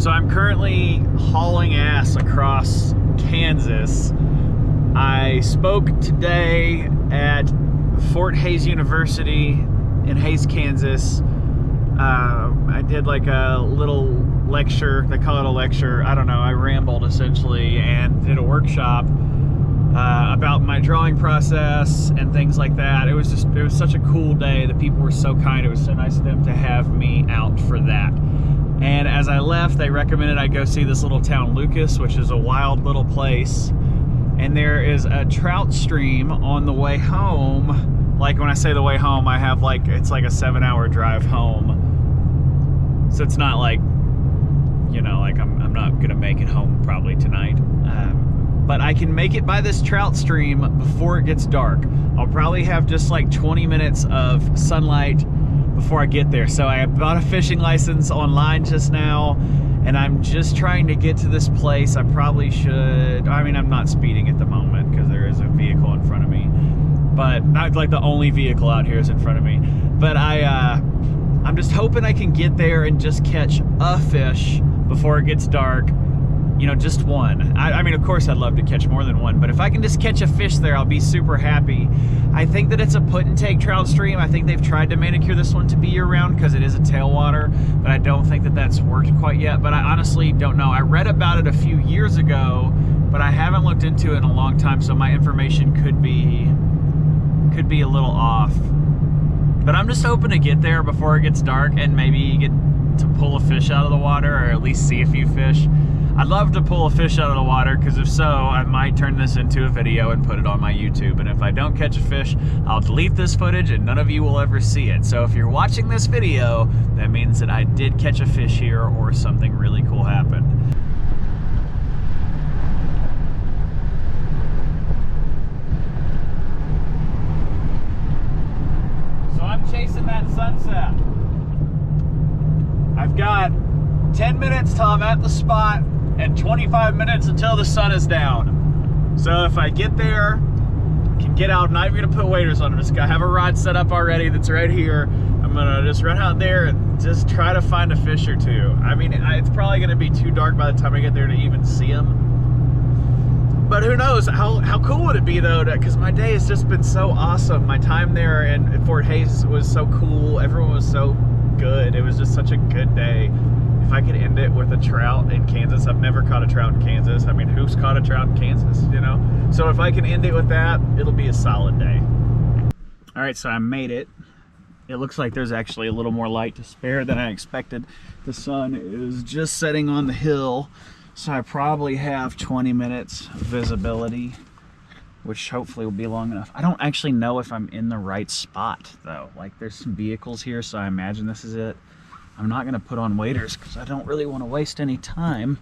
So I'm currently hauling ass across Kansas. I spoke today at Fort Hays University in Hays, Kansas. I did like a little lecture, they call it a lecture, I don't know, I rambled essentially and did a workshop about my drawing process and things like that. It was such a cool day. The people were so kind. It was so nice of them to have me out for that. And as I left, they recommended I go see this little town, Lucas, which is a wild little place. And there is a trout stream on the way home. Like when I say the way home, I have like, it's like a 7-hour drive home. So it's not like, you know, like I'm not gonna make it home probably tonight. But I can make it by this trout stream before it gets dark. I'll probably have just like 20 minutes of sunlight before I get there. So I bought a fishing license online just now, and I'm just trying to get to this place. I probably should, I mean, I'm not speeding at the moment because there is a vehicle in front of me, but not like the only vehicle out here is in front of me. But I'm just hoping I can get there and just catch a fish before it gets dark. You know, just one. I mean, of course I'd love to catch more than one, but if I can just catch a fish there, I'll be super happy. I think that it's a put and take trout stream. I think they've tried to manicure this one to be year round because it is a tailwater, but I don't think that that's worked quite yet. But I honestly don't know. I read about it a few years ago, but I haven't looked into it in a long time, so my information could be a little off. But I'm just hoping to get there before it gets dark and maybe get to pull a fish out of the water, or at least see a few fish. I'd love to pull a fish out of the water, because if so, I might turn this into a video and put it on my YouTube. And if I don't catch a fish, I'll delete this footage and none of you will ever see it. So if you're watching this video, that means that I did catch a fish here or something really cool happened. So I'm chasing that sunset. I've got 10 minutes till I'm at the spot and 25 minutes until the sun is down. So if I get there, can get out, I'm not even gonna put waders on. I have a rod set up already that's right here. I'm gonna just run out there and just try to find a fish or two. I mean, it's probably gonna be too dark by the time I get there to even see them. But who knows, how cool would it be though, because my day has just been so awesome. My time there at Fort Hays was so cool. Everyone was so good. It was just such a good day. If I could end it with a trout in Kansas, I've never caught a trout in Kansas. I mean, who's caught a trout in Kansas, you know? So if I can end it with that, it'll be a solid day. All right, so I made it. It looks like there's actually a little more light to spare than I expected. The sun is just setting on the hill, so I probably have 20 minutes visibility, which hopefully will be long enough. I don't actually know if I'm in the right spot though. Like, there's some vehicles here, so I imagine this is it. I'm not gonna put on waders because I don't really want to waste any time.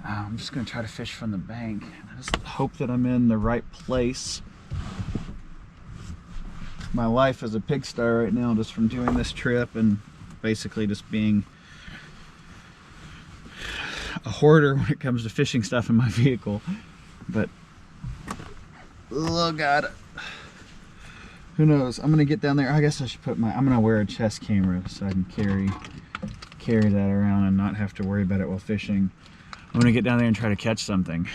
I'm just gonna try to fish from the bank. I just hope that I'm in the right place. My life is a pigsty right now just from doing this trip and basically just being a hoarder when it comes to fishing stuff in my vehicle. But oh god, who knows? I'm gonna get down there. I guess I should put I'm gonna wear a chest camera so I can carry that around and not have to worry about it while fishing. I'm gonna get down there and try to catch something.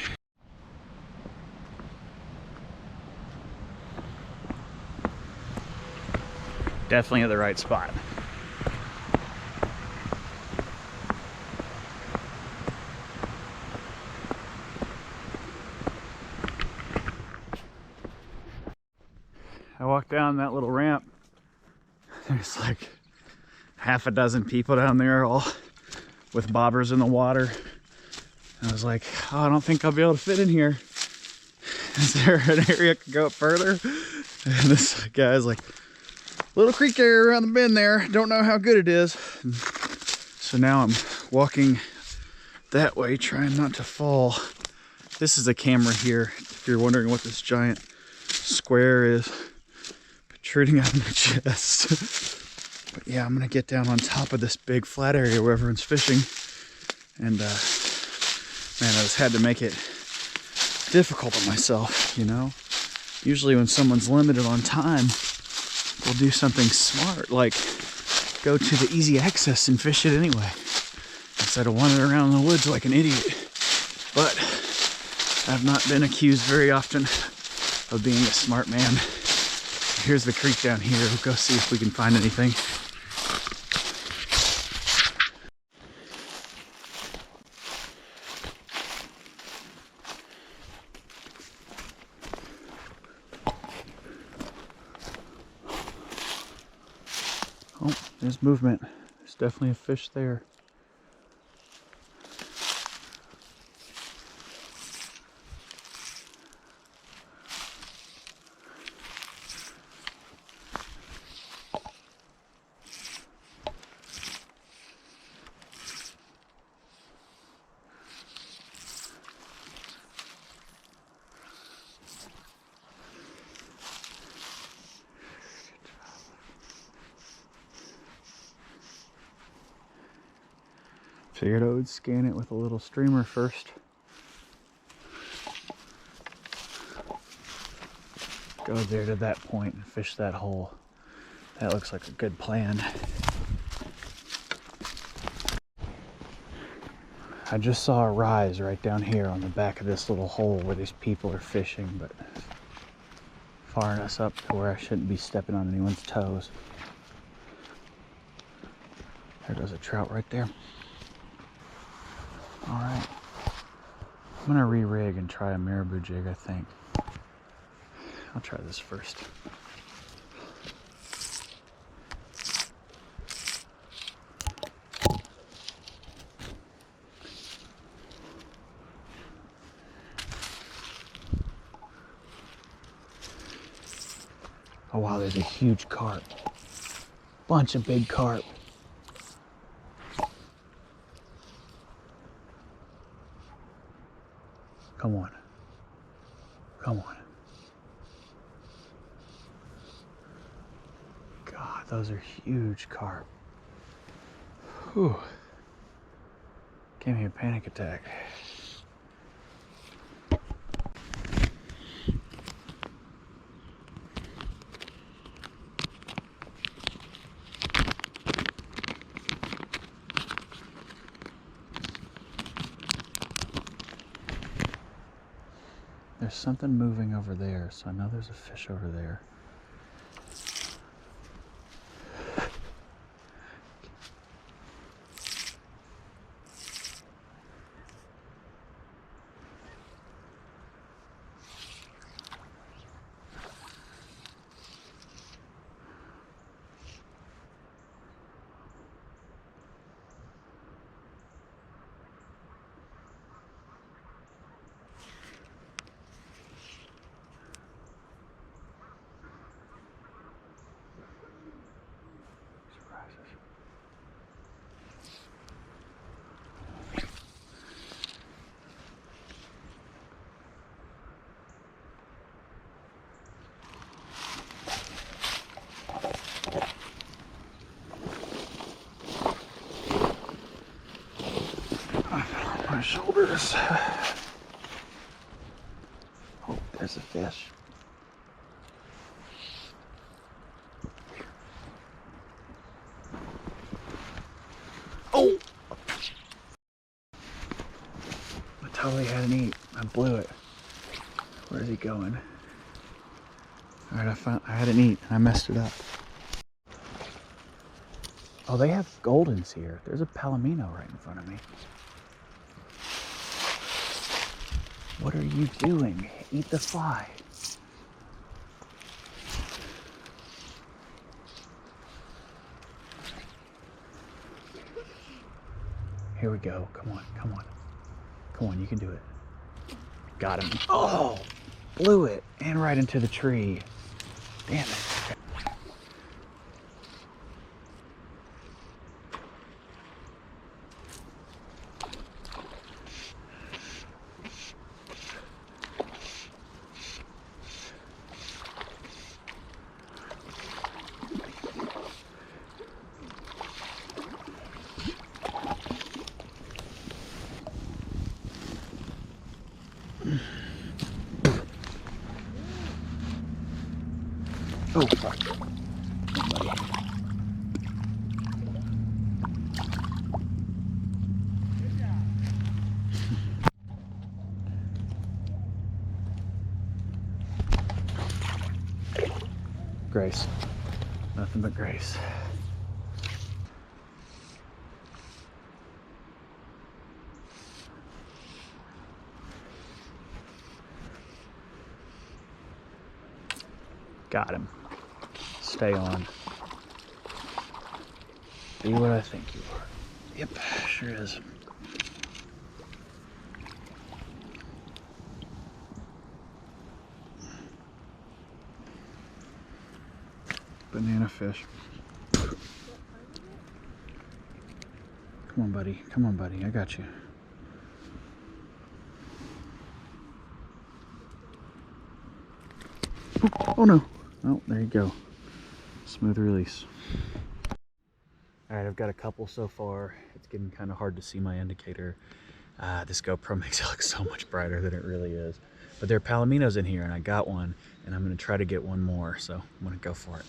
Definitely at the right spot. I walked down that little ramp. There's like half a dozen people down there, all with bobbers in the water. I was like, oh, I don't think I'll be able to fit in here. Is there an area I can go up further? And this guy's like, little creek area around the bend there. Don't know how good it is. And so now I'm walking that way, trying not to fall. This is a camera here, if you're wondering what this giant square is protruding out of my chest. But yeah, I'm gonna get down on top of this big flat area where everyone's fishing. And man, I just had to make it difficult on myself, you know? Usually when someone's limited on time, we'll do something smart, like go to the easy access and fish it anyway. instead of wandering around in the woods like an idiot. But I've not been accused very often of being a smart man. Here's the creek down here. We'll go see if we can find anything. Oh, there's movement. There's definitely a fish there. Figured I would scan it with a little streamer first. Go there to that point and fish that hole. That looks like a good plan. I just saw a rise right down here on the back of this little hole where these people are fishing, but far enough up to where I shouldn't be stepping on anyone's toes. There goes a trout right there. Alright, I'm gonna re-rig and try a marabou jig, I think. I'll try this first. Oh wow, there's a huge carp. Bunch of big carp. Come on. Come on. God, those are huge carp. Whew. Gave me a panic attack. There's something moving over there, so I know there's a fish over there. My shoulders. Oh, there's a fish. Oh! I totally had an eat. I blew it. Where's he going? Alright, I had an eat and I messed it up. Oh, they have goldens here. There's a palomino right in front of me. What are you doing? Eat the fly. Here we go. Come on, come on. Come on, you can do it. Got him. Oh! Blew it. And right into the tree. Damn it. Oh, fuck. Grace. Nothing but grace. Got him. Stay on. Be what I think you are. Yep, sure is. Banana fish. Come on, buddy. Come on, buddy. I got you. Oh no. Oh, there you go. Smooth release. Alright, I've got a couple so far. It's getting kind of hard to see my indicator. This GoPro makes it look so much brighter than it really is. But there are palominos in here, and I got one, and I'm going to try to get one more, so I'm going to go for it.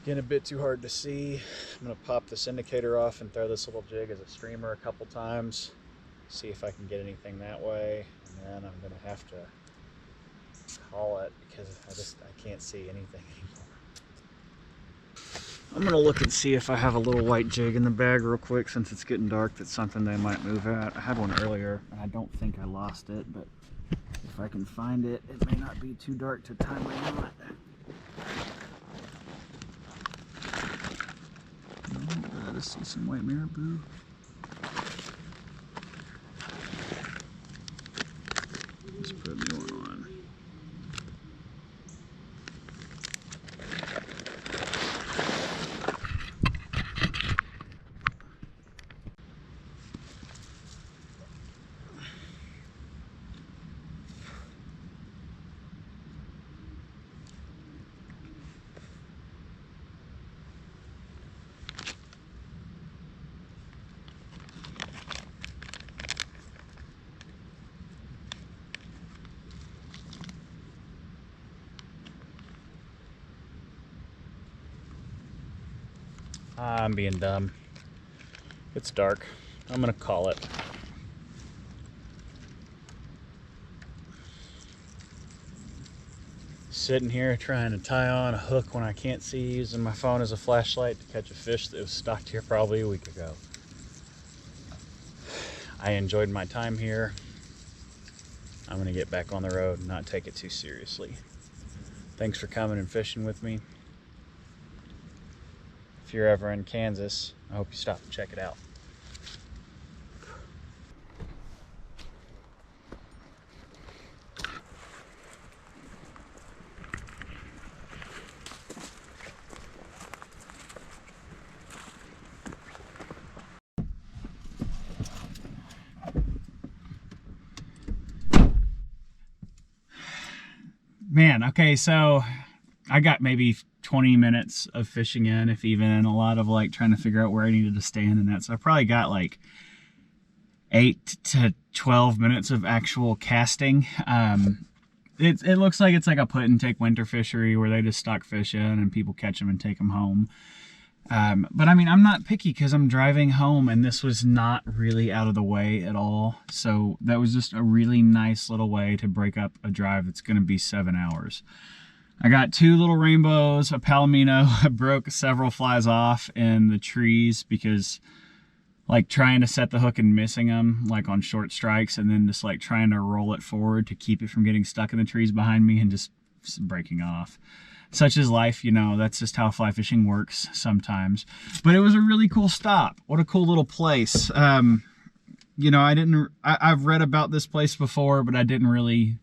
Getting a bit too hard to see. I'm gonna pop this indicator off and throw this little jig as a streamer a couple times. See if I can get anything that way. And then I'm gonna have to call it because I can't see anything anymore. I'm gonna look and see if I have a little white jig in the bag real quick since it's getting dark. That's something they might move at. I had one earlier and I don't think I lost it, but if I can find it, it may not be too dark to time my knot. I see some white marabou. Let's put a new one on. I'm being dumb. It's dark. I'm gonna call it. Sitting here trying to tie on a hook when I can't see, using my phone as a flashlight to catch a fish that was stocked here probably a week ago. I enjoyed my time here. I'm gonna get back on the road and not take it too seriously. Thanks for coming and fishing with me. If you're ever in Kansas, I hope you stop and check it out. Man, okay, so I got maybe 20 minutes of fishing in, if even, and a lot of like trying to figure out where I needed to stand and that. So I probably got like 8 to 12 minutes of actual casting. It looks like it's like a put and take winter fishery where they just stock fish in and people catch them and take them home. But I mean, I'm not picky because I'm driving home and this was not really out of the way at all. So that was just a really nice little way to break up a drive that's going to be 7 hours. I got 2 little rainbows, a palomino. I broke several flies off in the trees because like trying to set the hook and missing them like on short strikes, and then just like trying to roll it forward to keep it from getting stuck in the trees behind me and just breaking off. Such is life, you know, that's just how fly fishing works sometimes. But it was a really cool stop. What a cool little place. You know, I've read about this place before, but I didn't really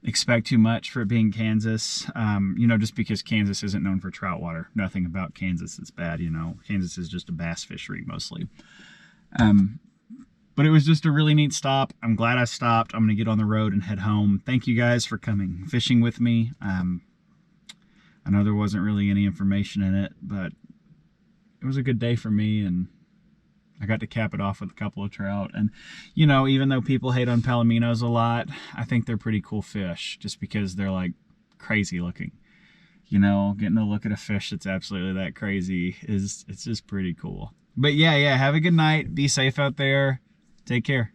expect too much for it being Kansas. You know, just because Kansas isn't known for trout water. Nothing about Kansas is bad, you know. Kansas is just a bass fishery mostly. But it was just a really neat stop. I'm glad I stopped. I'm going to get on the road and head home. Thank you guys for coming fishing with me. I know there wasn't really any information in it, but it was a good day for me, and I got to cap it off with a couple of trout. And, you know, even though people hate on palominos a lot, I think they're pretty cool fish just because they're like crazy looking. You know, getting to look at a fish that's absolutely that crazy it's just pretty cool. But yeah, have a good night. Be safe out there. Take care.